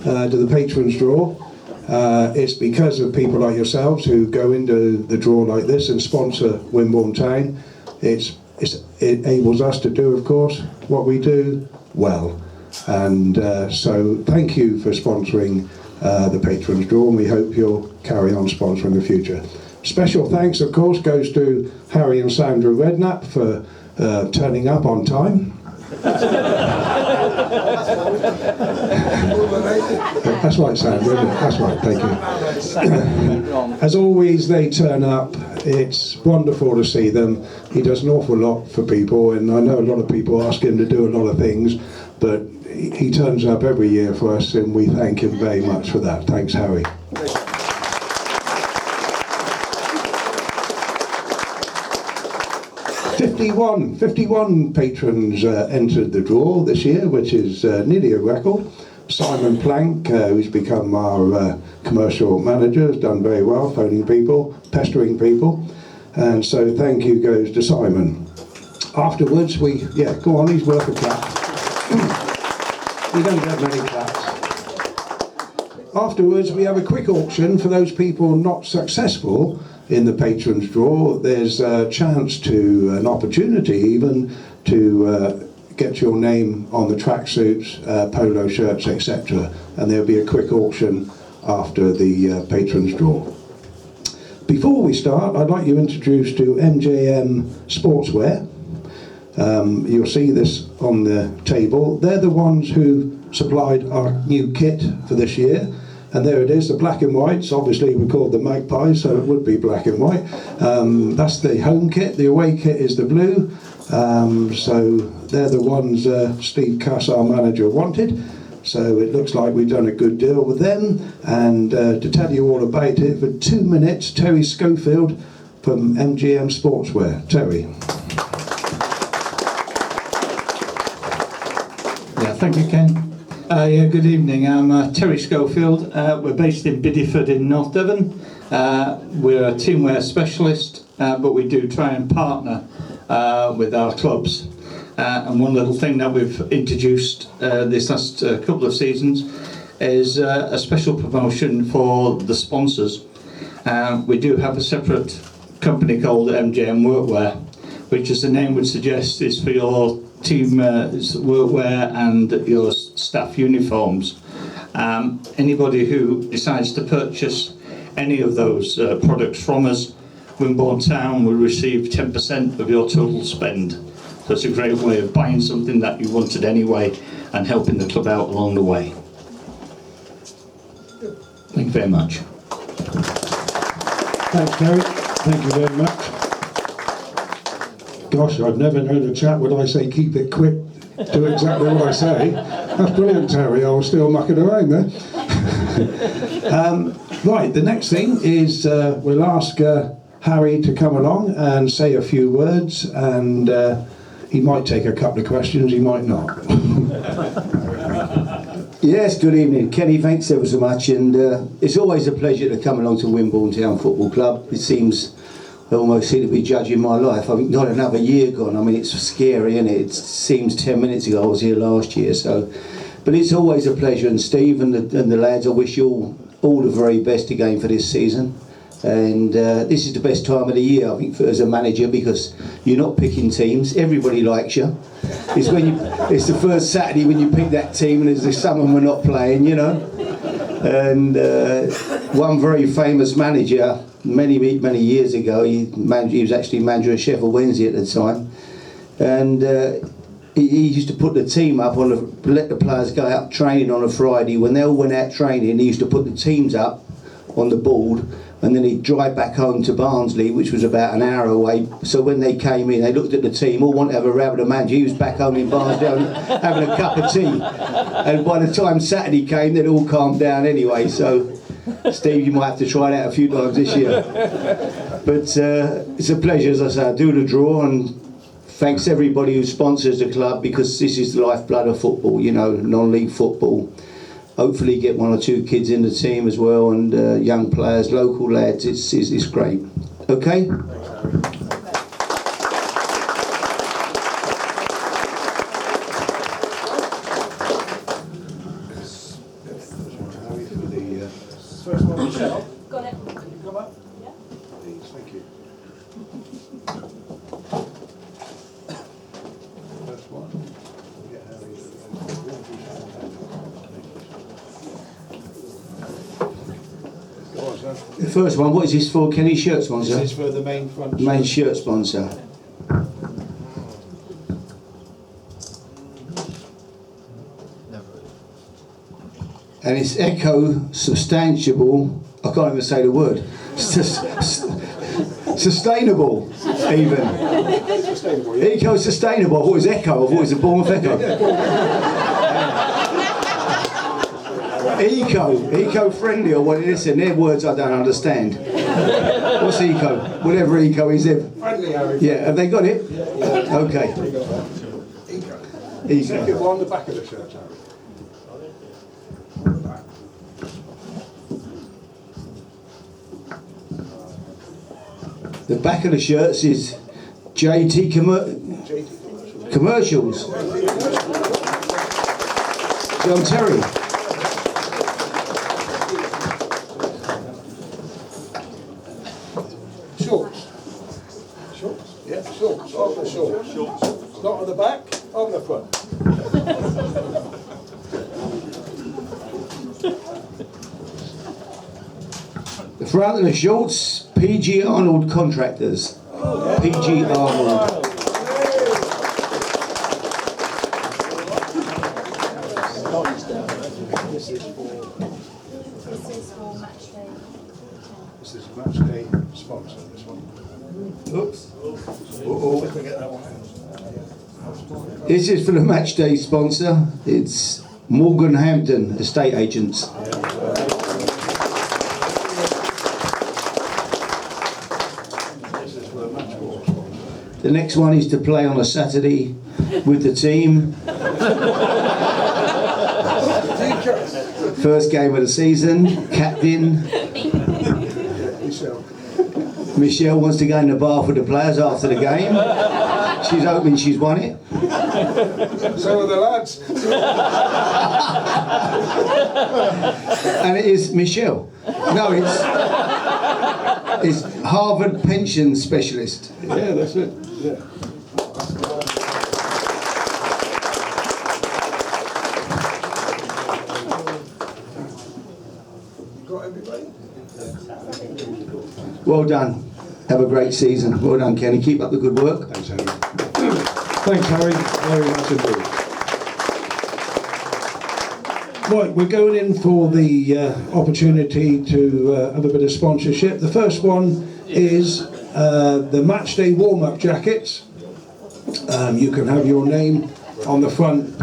to the Patrons draw. It's because of people like yourselves who go into the draw like this and sponsor Wimborne Town. It enables us to do, of course, what we do well. And so thank you for sponsoring the Patrons draw, and we hope you'll carry on sponsoring in the future. Special thanks, of course, goes to Harry and Sandra Redknapp for turning up on time. That's right, Sandra, isn't it? That's right, thank you. As always, they turn up. It's wonderful to see them. He does an awful lot for people, and I know a lot of people ask him to do a lot of things, but he turns up every year for us, and we thank him very much for that. Thanks, Harry. Fifty-one patrons entered the draw this year, which is nearly a record. Simon Plank, who's become our commercial manager, has done very well, phoning people, pestering people, and so thank you goes to Simon. Afterwards, go on, he's worth a clap. We don't get many claps. Afterwards, we have a quick auction for those people not successful in the Patrons draw. There's a chance to, an opportunity even, to get your name on the tracksuits, polo shirts, etc. And there'll be a quick auction after the Patrons draw. Before we start, I'd like you introduced to MJM Sportswear. You'll see this on the table. They're the ones who supplied our new kit for this year. And there it is, the black and whites. Obviously we called the Magpies, so it would be black and white. That's the home kit. The away kit is the blue. So they're the ones Steve Cuss, our manager, wanted. So it looks like we've done a good deal with them. And to tell you all about it, for 2 minutes, Terry Schofield from MGM Sportswear. Terry. Yeah, thank you, Ken. Good evening. I'm Terry Schofield. We're based in Bideford in North Devon. We're a teamwear specialist, but we do try and partner with our clubs. And one little thing that we've introduced this last couple of seasons is a special promotion for the sponsors. We do have a separate company called MJM Workwear, which, as the name would suggest, is for your team workwear and your staff uniforms. Anybody who decides to purchase any of those products from us, Wimborne Town will receive 10% of your total spend. So it's a great way of buying something that you wanted anyway and helping the club out along the way. Thank you very much. Thanks, Terry. Thank you very much. Gosh, I've never known a chap when I say keep it quick, do exactly what I say. That's brilliant, Terry. I was still mucking around there. Right, the next thing is we'll ask Harry to come along and say a few words, and he might take a couple of questions, he might not. Yes, good evening. Kenny, thanks ever so much, and it's always a pleasure to come along to Wimborne Town Football Club. It seems I almost seem to be judging my life. I think not another year gone. I mean, it's scary, isn't it? It seems 10 minutes ago I was here last year. So, but it's always a pleasure. And Steve and the lads, I wish you all the very best again for this season. And this is the best time of the year, I think, as a manager, because you're not picking teams. Everybody likes you. It's the first Saturday when you pick that team, and there's some of them are not playing, you know. And one very famous manager, many years ago, he was actually manager of Sheffield Wednesday at the time, and he used to put the team up let the players go out training on a Friday. When they all went out training, he used to put the teams up on the board, and then he'd drive back home to Barnsley, which was about an hour away. So when they came in, they looked at the team, all wanted to have a row with the manager. He was back home in Barnsley having a cup of tea. And by the time Saturday came, they'd all calmed down anyway. So, Steve, you might have to try that a few times this year. But it's a pleasure, as I say. I do the draw, and thanks everybody who sponsors the club, because this is the lifeblood of football, you know, non-league football. Hopefully get one or two kids in the team as well, and young players, local lads. It's great. Okay? Harry, for the first one, Michelle. Got it. Can you come up? Yeah. Please, thank you. First one. Yeah, Harry. Go on, son. The first one, what is this for? Kenny's shirt sponsor? This is for the main front. Main shirt sponsor. And it's eco-substantiable, I can't even say the word, sustainable even. Sustainable, yeah. Eco-sustainable, I thought it was echo, I thought it was a Bournemouth echo. Eco-friendly or what it is, and they're words I don't understand. What's eco? Whatever eco is. Friendly, Harry. Yeah, have they got it? Yeah. Okay. Eco. Second one, the back of the shirt, Harry. The back of the shirts is JT Commercials. John Terry. Shorts. Shorts? Yeah, shorts. On the shorts. Not on the back, on the front. The front of the shorts, PG Arnold Contractors. PG Arnold. This is for match day. this is match day sponsor, this one. Oops. Let me get that one. This is for the match day sponsor. It's Morgan Hampton Estate Agents. This is for the match ball sponsor. The next one is to play on a Saturday with the team. First game of the season. Captain. Michelle. Michelle wants to go in the bath with the players after the game. She's hoping she's won it. So are the lads. And it is Michelle. No, it's Harvard pension specialist. Yeah, that's it. Yeah. You got everybody? Well done. Have a great season. Well done, Kenny. Keep up the good work. Thanks, Harry. Thanks, Harry. Very much indeed. Right, we're going in for the opportunity to have a bit of sponsorship. The first one is the match day warm-up jackets. You can have your name on the front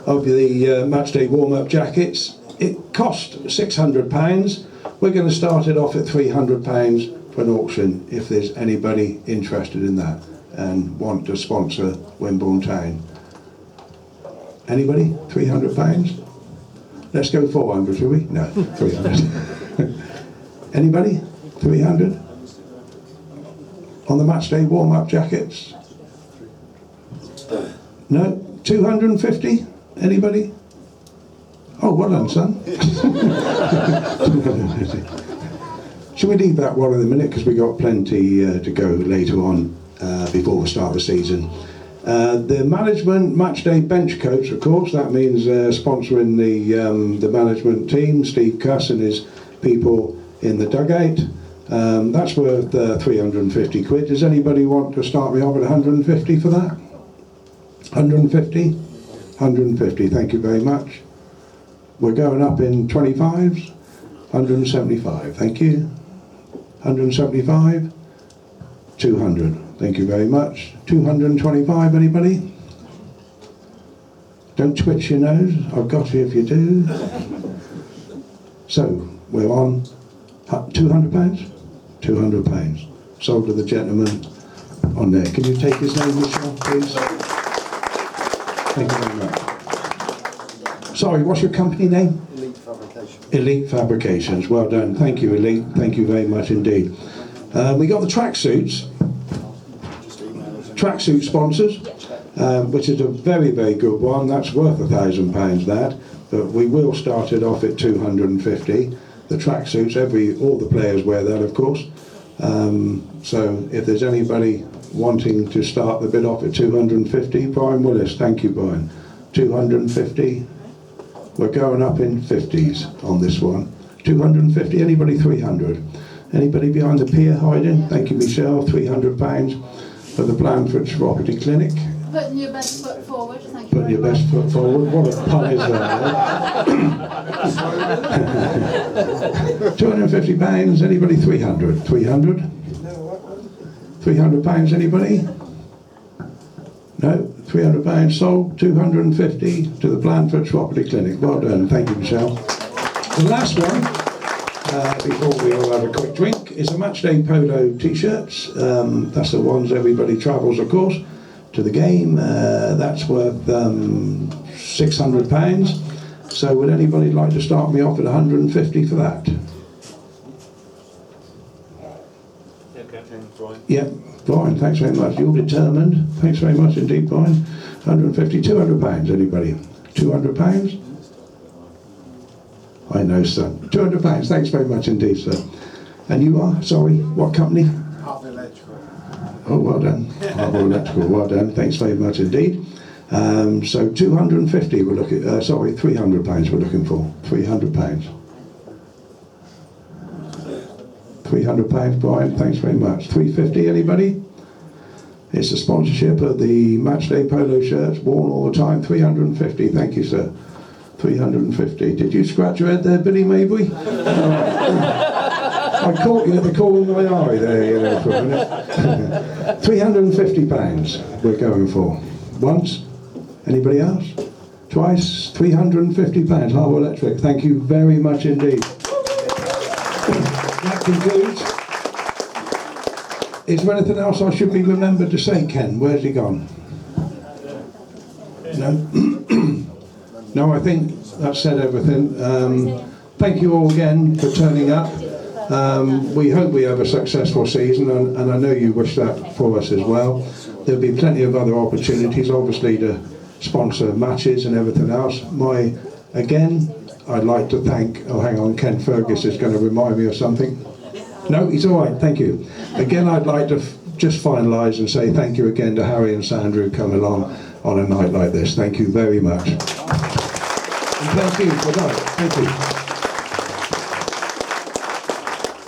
of the match day warm-up jackets. It cost £600. We're going to start it off at £300 for an auction if there's anybody interested in that and want to sponsor Wimborne Town. Anybody? £300? Let's go 400, shall we? No, 300. Anybody? 300? On the match day warm-up jackets? No? 250? Anybody? Oh, well done, son. 250. Shall we leave that one in a minute because we got plenty to go later on before we start the season. The management match day bench coats, of course, that means sponsoring the management team, Steve Cuss and his people in the dugout. That's worth 350 quid. Does anybody want to start me off at 150 for that? 150? 150, thank you very much. We're going up in 25s. 175, thank you. 175. 200, thank you very much. 225, anybody? Don't twitch your nose, I've got you if you do. So, we're on £200? £200. Sold to the gentleman on there. Can you take his name, Michelle, please? Thank you very much. Sorry, what's your company name? Elite Fabrication. Elite Fabrications, well done. Thank you, Elite. Thank you very much indeed. We got the tracksuits. Tracksuit sponsors, which is a very, very good one. That's worth £1,000, that. but we will start it off at 250. The tracksuits, all the players wear that, of course. So if there's anybody wanting to start the bid off at 250, Brian Willis, thank you, Brian. 250. We're going up in 50s on this one. 250. Anybody 300? Anybody behind the pier hiding? Thank you, Michelle. £300 for the Blandford Property Clinic. Putting your best foot forward, thank you. Putting your best foot forward. What a pun is that? £250. Anybody 300? 300? £300. Anybody? No. £300 sold. 250 to the Blandford Property Clinic. Well done. Thank you, Michelle. The last one, before we all have a quick drink, is a Matchday Polo t-shirts. That's the ones everybody travels, of course, to the game. That's worth £600. So would anybody like to start me off at 150 for that? Yep, Brian, thanks very much. You're determined. Thanks very much indeed, Brian. 150, £200. Anybody? £200? I know, sir. £200. Thanks very much indeed, sir. And you are? Sorry, what company? Harvey Electrical. Oh, well done. Harvey Electrical, well done. Thanks very much indeed. So 250 we're looking, sorry, £300 we're looking for. £300. £300, Brian, thanks very much. 350, anybody? It's the sponsorship of the Matchday Polo shirts, worn all the time. 350, thank you, sir. 350. Did you scratch your head there, Billy Maybury? I caught you at the corner of my eye there, you know, for a minute. £350 we're going for. Once? Anybody else? Twice? £350. Harbour Electric, thank you very much indeed. That concludes. Is there anything else I should be remembered to say, Ken? Where's he gone? No? No, I think that's said everything. Thank you all again for turning up. We hope we have a successful season, and I know you wish that for us as well. There'll be plenty of other opportunities, obviously, to sponsor matches and everything else. Again, I'd like to thank, oh hang on, Ken Fergus is going to remind me of something. No, he's all right, thank you. Again, I'd like to just finalise and say thank you again to Harry and Sandra who come along on a night like this. Thank you very much. And thank you for that. Thank you.